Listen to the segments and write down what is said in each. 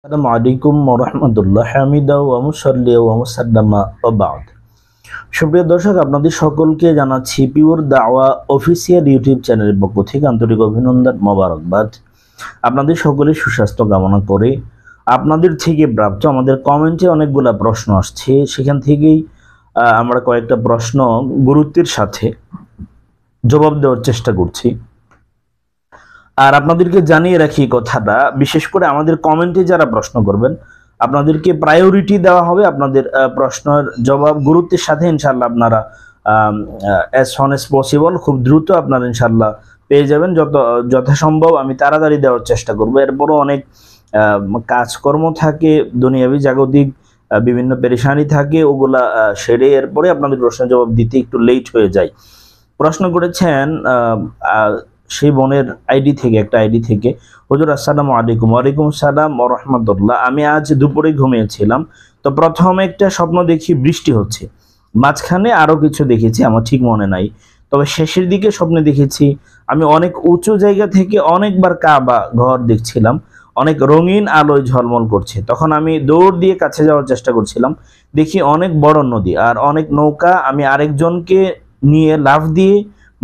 আসসালামু আলাইকুম ওয়া রাহমাতুল্লাহ হামিদা ওয়া মুসাল্লিয়া ওয়া মুসাল্লামা ওয়া বা'দ। সুপ্রিয় দর্শক, আপনাদের সকলকে জানাচ্ছি পিওর দাওয়া অফিসিয়াল ইউটিউব চ্যানেলের পক্ষ থেকে আন্তরিক অভিনন্দন, মোবারকবাদ। আপনাদের সকলের সুস্বাস্থ্য কামনা করে আপনাদের থেকে প্রাপ্ত আমাদের কমেন্টে অনেকগুলা প্রশ্ন আসছে, সেখান থেকেই আমরা কয়েকটা প্রশ্ন গুরুত্বের সাথে জবাব দেওয়ার চেষ্টা করছি। আর আপনাদেরকে জানিয়ে রাখি কথাটা, বিশেষ করে আমাদের কমেন্টে যারা প্রশ্ন করবেন আপনাদেরকে প্রায়োরিটি দেওয়া হবে। আপনাদের প্রশ্নের জবাব গুরুত্বের সাথে ইনশাআল্লাহ আপনারা অ্যাজ সুন অ্যাজ পসিবল, খুব দ্রুত আপনারা ইনশাআল্লাহ পেয়ে যাবেন। যথাসম্ভব আমি তাড়াতাড়ি দেওয়ার চেষ্টা করব। এরপরও অনেক কাজকর্ম থাকে, দুনিয়াবি জাগতিক বিভিন্ন পেরেশানি থাকে, ওগুলা সেরে এরপরে আপনাদের প্রশ্নের জবাব দিতে একটু লেট হয়ে যায়। প্রশ্ন করেছেন সেই বোনের একটা আইডি থেকে, হুজুর আসসালামু আলাইকুম। ওয়ালাইকুম আসসালাম ওয়া রাহমাতুল্লাহ। আমি আজ দুপুরে ঘুমিয়েছিলাম, তো প্রথমে একটা স্বপ্ন দেখি বৃষ্টি হচ্ছে, মাঝখানে আরো কিছু দেখেছি, আমার ঠিক মনে নাই, তবে শেষের দিকে স্বপ্নে দেখেছি আমি অনেক উঁচু জায়গা থেকে অনেকবার কাবা ঘর দেখছিলাম, অনেক রঙিন আলোয় ঝলমল করছে। তখন আমি দৌড় দিয়ে কাছে যাওয়ার চেষ্টা করছিলাম, দেখি অনেক বড় নদী আর অনেক নৌকা। আমি আরেকজনকে নিয়ে লাফ দিয়ে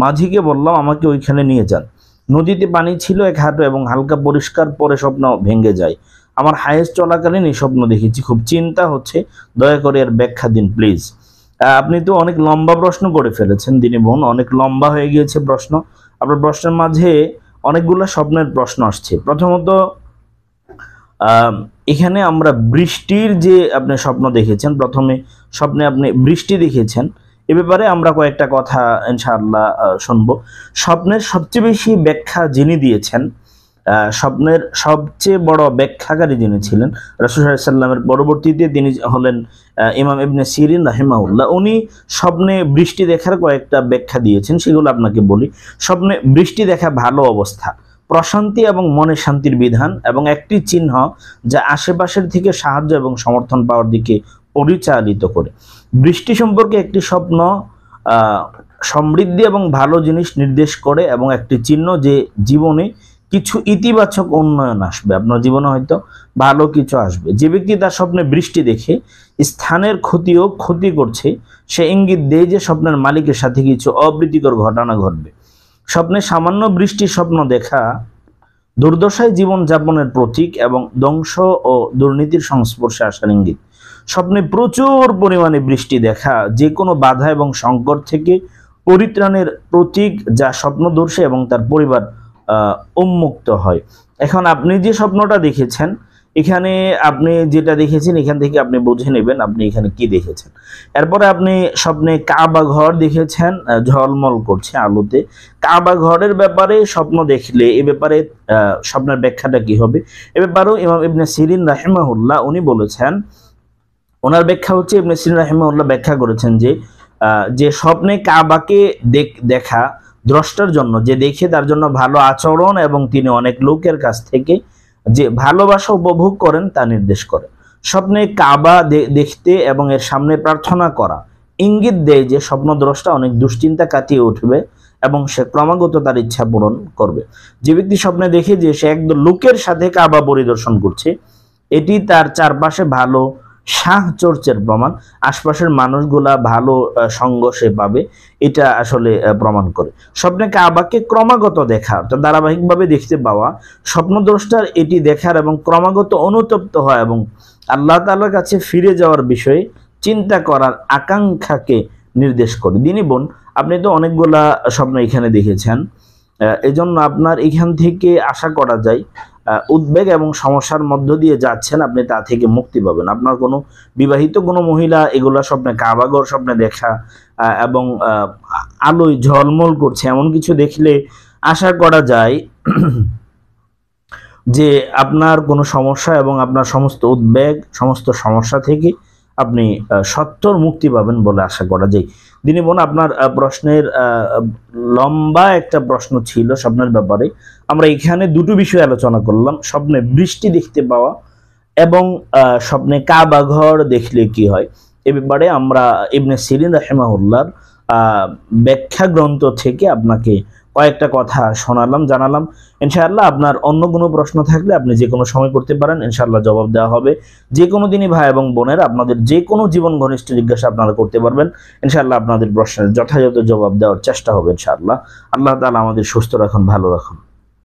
মাঝিকে বললাম আমাকে ওইখানে নিয়ে যান। নদীতে পানি ছিল 1 হাঁটু এবং হালকা পরিষ্কার, পরে স্বপ্ন ভেঙে যায়। আমার হায়েস্ট চলাকালীন এই স্বপ্ন দেখেছি, খুব চিন্তা হচ্ছে, দয়া করে এর ব্যাখ্যা দিন প্লিজ। আপনি তো অনেক লম্বা প্রশ্ন করে ফেলেছেন দিনী বোন, অনেক লম্বা হয়ে গিয়েছে প্রশ্ন। আপনার প্রশ্নের মাঝে অনেকগুলো স্বপ্নের প্রশ্ন আসছে। প্রথমত এখানে আমরা বৃষ্টির যে আপনি স্বপ্ন দেখেছেন, প্রথমে স্বপ্নে আপনি বৃষ্টি দেখেছেন, এ ব্যাপারে আমরা কয়েকটা কথা ইনশাআল্লাহ শুনবো। স্বপ্নের সবচেয়ে বেশি ব্যাখ্যা যিনি দিয়েছেন, স্বপ্নের সবচেয়ে বড় ব্যাখ্যাকারী যিনি ছিলেন রাসূল সাল্লাল্লাহু আলাইহি ওয়াসাল্লামের পরবর্তীতে, তিনি হলেন ইমাম ইবনে সিরিন রাহিমাহুল্লাহ। উনি স্বপ্নে বৃষ্টি দেখার কয়েকটা ব্যাখ্যা দিয়েছেন, সেগুলো আপনাকে বলি। স্বপ্নে বৃষ্টি দেখা ভালো অবস্থা, প্রশান্তি এবং মনে শান্তির বিধান এবং একটি চিহ্ন যা আশেপাশের থেকে সাহায্য এবং সমর্থন পাওয়ার দিকে পরিচালিত করে। বৃষ্টি সম্পর্কে একটি স্বপ্ন সমৃদ্ধি এবং ভালো জিনিস নির্দেশ করে এবং একটি চিহ্ন যে জীবনে কিছু ইতিবাচক উন্নয়ন আসবে, আপনার জীবনে হয়তো ভালো কিছু আসবে। যে ব্যক্তি তার স্বপ্নে বৃষ্টি দেখে স্থানের ক্ষতি করছে, সে ইঙ্গিত দেয় যে স্বপ্নের মালিকের সাথে কিছু অপ্রীতিকর ঘটনা ঘটবে। স্বপ্নে সামান্য বৃষ্টির স্বপ্ন দেখা দুর্দশায় জীবনযাপনের প্রতীক এবং ধ্বংস ও দুর্নীতির সংস্পর্শে আসার ইঙ্গিত। স্বপ্নে প্রচুর পরিমাণে বৃষ্টি দেখা যে কোনো বাধা এবং সংকট থেকে পরিত্রাণের প্রতীক, যা স্বপ্নদর্শী এবং তার পরিবার উন্মুক্ত হয়। এখন আপনি যে স্বপ্নটা দেখেছেন, এখানে আপনি যেটা দেখেছেন এখান থেকে আপনি বুঝে নেবেন আপনি এখানে কি দেখেছেন। এরপরে আপনি স্বপ্নে কাবা ঘর দেখেছেন, ঝলমল করছে আলোতে। কাবা ঘরের ব্যাপারে স্বপ্ন দেখলে এ ব্যাপারে স্বপ্নের ব্যাখ্যাটা কি হবে, এ ব্যাপারেও ইমাম ইবনে সিরিন রাহিমাহুল্লাহ উনি বলেছেন, ওনার ব্যাখ্যা হচ্ছে, ইবনে সিরিন রাহিমাহুল্লাহ ব্যাখ্যা করেছেন যে স্বপ্নে কাবাকে দেখা দ্রষ্টার জন্য, যে দেখে তার জন্য ভালো আচরণ এবং তিনি অনেক লোকের কাছ থেকে যে ভালোবাসা উপভোগ করেন তা নির্দেশ করে। স্বপ্নে কাবা দেখতে এবং এর সামনে প্রার্থনা করা ইঙ্গিত দেয় যে স্বপ্নদ্রষ্টা অনেক দুশ্চিন্তা কাটিয়ে উঠবে এবং সে ক্রমাগত তার ইচ্ছা পূরণ করবে। যে ব্যক্তি স্বপ্নে দেখে যে সে একদম লোকের সাথে কাবা পরিদর্শন করছে, এটি তার চারপাশে ভালো সাহচর্যের প্রমাণ, আশপাশের মানুষগুলা ভালো সঙ্গ সে পাবে, এটা আসলে প্রমাণ করে। স্বপ্নে কাবাকে ক্রমাগত দেখা, অর্থাৎ ধারাবাহিকভাবে দেখতে পাওয়া, স্বপ্নদ্রষ্টার এটি দেখার এবং ক্রমাগত অনুতপ্ত হয় এবং আল্লাহ তাআলার কাছে ফিরে যাওয়ার বিষয়ে চিন্তা করার আকাঙ্ক্ষাকে নির্দেশ করে। দিনী বোন, আপনি তো অনেকগুলা স্বপ্ন এখানে দেখেছেন, এজন্য আপনার এখান থেকে আশা করা যায় উদ্বেগ এবং সমস্যার মধ্য দিয়ে যাচ্ছেন, আপনি তা থেকে মুক্তি পাবেন। আপনার কোনো বিবাহিত কোনো মহিলা এগুলা স্বপ্নে কাবাঘর স্বপ্নে দেখা এবং আলোয় ঝলমল করছে এমন কিছু দেখলে আশা করা যায় যে আপনার কোনো সমস্যা এবং আপনার সমস্ত উদ্বেগ, সমস্ত সমস্যা থেকে আপনি সত্তর মুক্তি পাবেন বলে আশা করা যায়। দিনী বোন, আপনার প্রশ্নের লম্বা একটা প্রশ্ন ছিল স্বপ্নের ব্যাপারে। আমরা এখানে দুটো বিষয় আলোচনা করলাম, স্বপ্নে বৃষ্টি দেখতে পাওয়া এবং স্বপ্নে কাবা ঘর দেখলে কি হয়। এ ব্যাপারে আমরা ইবনে সিরিন রাহিমাহুল্লাহর ব্যাখ্যা গ্রন্থ থেকে আপনাকে কয়েকটা কথা শোনালাম, জানালাম। ইনশাআল্লাহ আপনার অন্য কোনো প্রশ্ন থাকলে আপনি যে কোনো সময় করতে পারেন, ইনশাআল্লাহ জবাব দেওয়া হবে। যে কোনো দিনই ভাই এবং বোনেরা আপনাদের যে কোনো জীবন ঘনিষ্ঠ জিজ্ঞাসা আপনারা করতে পারবেন, ইনশাআল্লাহ আপনাদের প্রশ্নের যথাযথ জবাব দেওয়ার চেষ্টা হবে ইনশাআল্লাহ। আল্লাহ তাআলা আমাদের সুস্থ রাখুন, ভালো রাখুন।